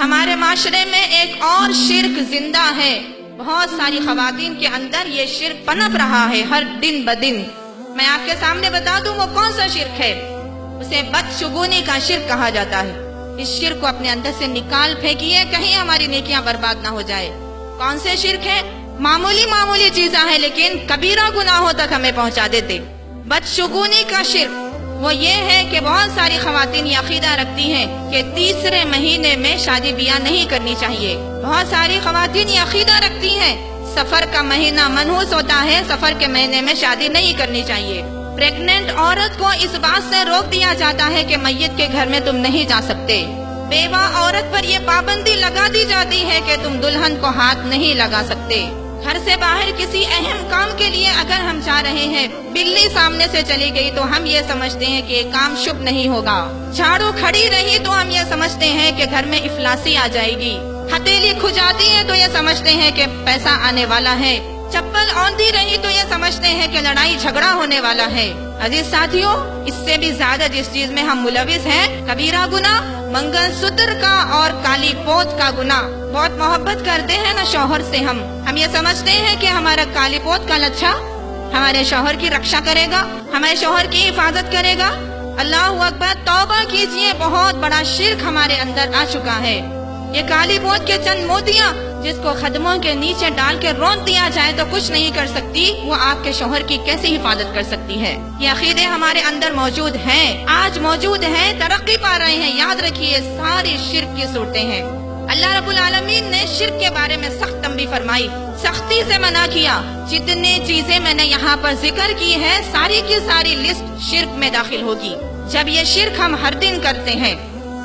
ہمارے معاشرے میں ایک اور شرک زندہ ہے، بہت ساری خواتین کے اندر یہ شرک پنپ رہا ہے ہر دن بدن۔ میں آپ کے سامنے بتا دوں وہ کون سا شرک ہے۔ اسے بدشگونی کا شرک کہا جاتا ہے۔ اس شرک کو اپنے اندر سے نکال پھینکیے، کہیں ہماری نیکیاں برباد نہ ہو جائے۔ کون سے شرک ہے؟ معمولی چیزیں ہیں لیکن کبیرہ گناہوں تک ہمیں پہنچا دیتے۔ بدشگونی کا شرک وہ یہ ہے کہ بہت ساری خواتین یہ عقیدہ رکھتی ہیں کہ تیسرے مہینے میں شادی بیاہ نہیں کرنی چاہیے۔ بہت ساری خواتین یہ عقیدہ رکھتی ہیں سفر کا مہینہ منحوس ہوتا ہے، سفر کے مہینے میں شادی نہیں کرنی چاہیے۔ پریگننٹ عورت کو اس بات سے روک دیا جاتا ہے کہ میت کے گھر میں تم نہیں جا سکتے۔ بیوہ عورت پر یہ پابندی لگا دی جاتی ہے کہ تم دلہن کو ہاتھ نہیں لگا سکتے۔ گھر سے باہر کسی اہم کام کے لیے اگر ہم جا رہے ہیں، بلی سامنے سے چلی گئی تو ہم یہ سمجھتے ہیں کہ یہ کام شبھ نہیں ہوگا۔ جھاڑو کھڑی رہی تو ہم یہ سمجھتے ہیں کہ گھر میں افلاسی آ جائے گی۔ ہتھیلی کھجاتی ہے تو یہ سمجھتے ہیں کہ پیسہ آنے والا ہے۔ چپل اوندھی رہی تو یہ سمجھتے ہیں کہ لڑائی جھگڑا ہونے والا ہے۔ عزیز ساتھیوں، اس سے بھی زیادہ جس چیز میں ہم ملوث ہیں، کبیرہ گناہ منگل سوتر کا اور کالی پوت کا گناہ۔ بہت محبت کرتے ہیں نا شوہر سے ہم یہ سمجھتے ہیں کہ ہمارا کالی پوت کا لچھا ہمارے شوہر کی رکشا کرے گا، ہمارے شوہر کی حفاظت کرے گا۔ اللہ اکبر، توبہ کیجئے، بہت بڑا شرک ہمارے اندر آ چکا ہے۔ یہ کالی پوت کے چند موتیاں جس کو قدموں کے نیچے ڈال کے رون دیا جائے تو کچھ نہیں کر سکتی، وہ آپ کے شوہر کی کیسی حفاظت کر سکتی ہے؟ یہ عقیدے ہمارے اندر موجود ہیں، آج موجود ہیں، ترقی پا رہے ہیں۔ یاد رکھیے ساری شرک کی صورتیں ہیں۔ اللہ رب العالمین نے شرک کے بارے میں سخت تنبیہ فرمائی، سختی سے منع کیا۔ جتنی چیزیں میں نے یہاں پر ذکر کی ہے ساری کی ساری لسٹ شرک میں داخل ہوگی۔ جب یہ شرک ہم ہر دن کرتے ہیں،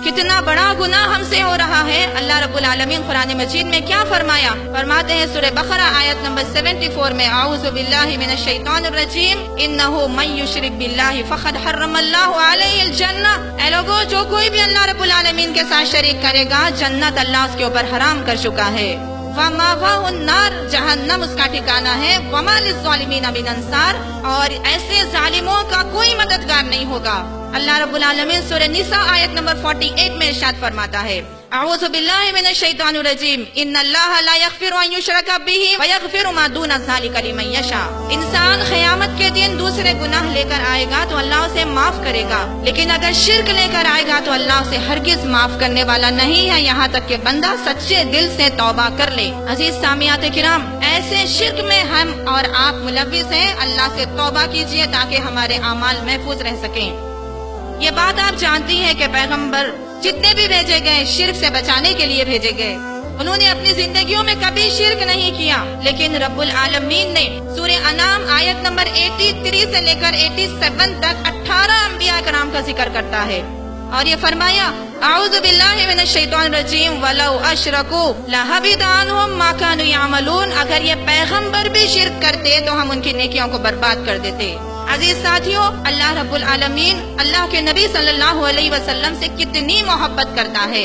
کتنا بڑا گناہ ہم سے ہو رہا ہے۔ اللہ رب العالمین قرآن مجید میں کیا فرمایا؟ فرماتے ہیں سورہ بقرہ آیت نمبر 74 میں، اعوذ باللہ من الشیطان الرجیم، انہ من یشرک باللہ فقد حرم اللہ علیہ الجنہ۔ اے لوگو، جو کوئی بھی اللہ رب العالمین کے ساتھ شریک کرے گا، جنت اللہ اس کے اوپر حرام کر چکا ہے۔ وَمَأْوَاهُ النَّارُ، جہنم اس کا ٹھکانہ ہے۔ وَمَا لِلظَّالِمِينَ مِنْ أَنصَارٍ، اور ایسے ظالموں کا کوئی مددگار نہیں ہوگا۔ اللہ رب العالمین سورہ نساء آیت نمبر 48 میں ارشاد فرماتا ہے، اعوذ باللہ من الشیطان الرجیم، ان اللہ لا یغفر ان یشرک بہ ویغفر ما دون ذلک لمن یشاء۔ انسان قیامت کے دن دوسرے گناہ لے کر آئے گا تو اللہ اسے معاف کرے گا، لیکن اگر شرک لے کر آئے گا تو اللہ اسے ہرگز معاف کرنے والا نہیں ہے، یہاں تک کہ بندہ سچے دل سے توبہ کر لے۔ عزیز سامعات کرام، ایسے شرک میں ہم اور آپ ملوث ہیں، اللہ سے توبہ کیجئے تاکہ ہمارے اعمال محفوظ رہ سکیں۔ یہ بات آپ جانتی ہیں کہ پیغمبر جتنے بھی بھیجے گئے شرک سے بچانے کے لیے بھیجے گئے، انہوں نے اپنی زندگیوں میں کبھی شرک نہیں کیا، لیکن رب العالمین نے سورہ انعام آیت نمبر 83 سے لے کر 87 تک 18 انبیاء کرام کا ذکر کرتا ہے، اور یہ فرمایا، اعوذ باللہ من الشیطان الرجیم، وَلَوْ أَشْرَكُوا لَحَبِطَ عَنْهُمْ مَا كَانُوا يَعْمَلُونَ۔ اگر یہ پیغمبر بھی شرک کرتے تو ہم ان کی نیکیوں کو برباد کر دیتے۔ عزیز ساتھیوں، اللہ رب العالمین اللہ کے نبی صلی اللہ علیہ وسلم سے کتنی محبت کرتا ہے،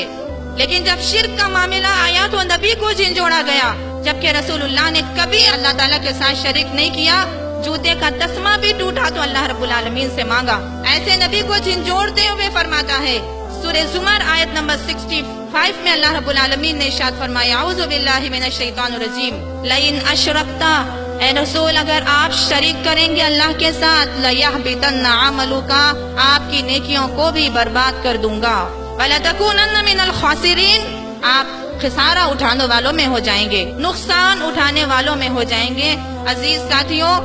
لیکن جب شرک کا معاملہ آیا تو نبی کو جھنجھوڑا گیا، جبکہ رسول اللہ نے کبھی اللہ تعالیٰ کے ساتھ شریک نہیں کیا۔ جوتے کا تسمہ بھی ٹوٹا تو اللہ رب العالمین سے مانگا۔ ایسے نبی کو جھنجھوڑتے ہوئے فرماتا ہے سورہ زمر آیت نمبر 65 میں، اللہ رب العالمین نے ارشاد فرمایا، اعوذ باللہ من الشیطان الرجیم، لئن اشرکتا، اے رسول اگر آپ شریک کریں گے اللہ کے ساتھ، لَيَحْبِطَنَّ عَمَلُكَ، آپ کی نیکیوں کو بھی برباد کر دوں گا، وَلَتَكُونَنَّ مِنَ الْخَاسِرِينَ، آپ خسارہ اٹھانے والوں میں ہو جائیں گے، نقصان اٹھانے والوں میں ہو جائیں گے۔ عزیز ساتھیوں،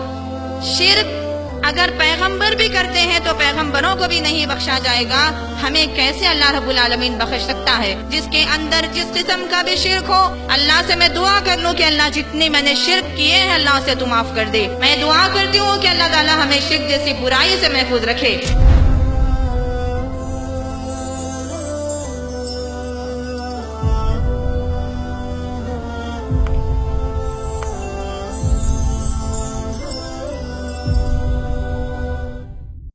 شرک اگر پیغمبر بھی کرتے ہیں تو پیغمبروں کو بھی نہیں بخشا جائے گا، ہمیں کیسے اللہ رب العالمین بخش سکتا ہے؟ جس کے اندر جس قسم کا بھی شرک ہو، اللہ سے میں دعا کر لوں کہ اللہ جتنی میں نے شرک کیے ہیں اللہ سے تو معاف کر دے۔ میں دعا کرتی ہوں کہ اللہ تعالی ہمیں شرک جیسی برائی سے محفوظ رکھے۔